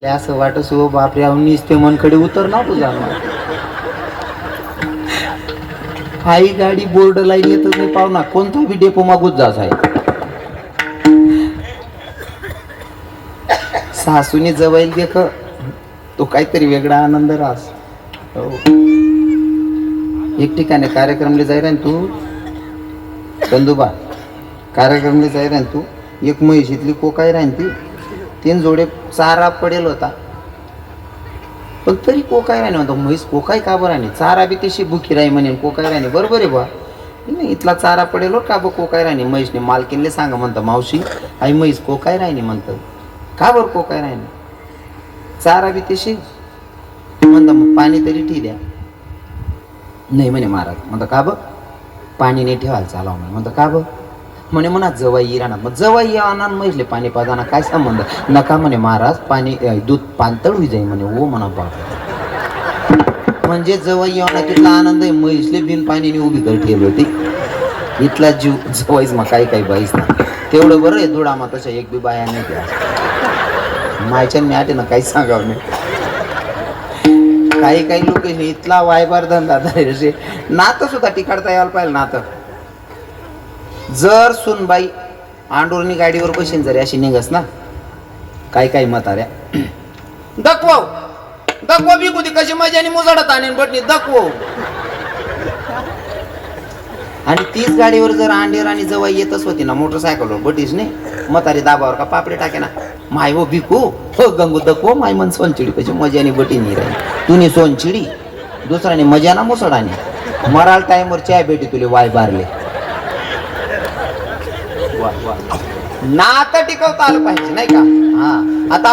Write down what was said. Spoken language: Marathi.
असं वाटस हो बापरे अवनीस ते मनकडे उतर ना तुझा आई गाडी बोर्ड लाईन येतच नाही पाहुणा कोणता बी डेपो मागूच जास आहे सासूनी जवळ देख तो काहीतरी वेगळा आनंद रास हो. एक ठिकाणी कार्यक्रमला जाय रे तू चंदुबा कार्यक्रमला जाय रे तू एक म्हैशीतली कोकाय राहीन ती तीन जोडे चारा पडेल होता पण तरी कोकाय राही म्हणतो म्हैस कोकाय का बरं नाही चारा बी तशी भुकी राही म्हणे कोकाय राही बरोबर आहे बा नाही इथला चारा पडेल हो का बा कोकाय राही म्हैसने मालकीनले सांगा म्हणतं मावशी आई म्हैस कोकाय राही म्हणतं का बरं कोकाय राही चारा बी तशी म्हणतं मग पाणी तरी ठी द्या नाही म्हणे महाराज म्हणतं का बघ पाणी नाही ठेवायला चालाव नाही म्हणतं का बघ म्हणे म्हणा जवाई राहणार मग जवाई आणा म्हैसले पाणी पाजाना काय संबंध नका म्हणे महाराज पाणी दूध पाणतळ होई जाई म्हणे ओ म्हणा बाप म्हणजे जवाई येणार तिथला आनंद आहे म्हैसले बिन पाणीने उभी कर ठेवली होती इथला जीव जवाईच मग काही बाईच ना तेवढं बरं आहे धुडामा तशा एक बी बाया नाही त्या मायच्या मी आटे ना काहीच सांगावं नाही काही लोक इथला वायबार धंदा असे नातं सुद्धा टिकाडता यायला पाहिजे नातं जर सुनबाई आंडोरनी गाडीवर बशीन जरी अशी निघस ना काही म्हाताऱ्या दखवा बी कुठे कशी मजाने मुजाडत आणीन बटणी दखवो आणि तीच गाडीवर जर अंडेर आणि जवळ येतच होती ना मोटरसायकलवर बटीस नाही म्हातारी दाबावर का पापडे टाके ना माय हो भिकू हो गंगू दखवो माय मन सोनचिडी कशी मजाने बटी नाही राही तुनी सोनचिडी दुसऱ्याने मजाना मुसडाने मराल टाइमवर चाय भेटी तुले वाय बारले नातं टिकवता आलं पाहिजे नाही का हा आता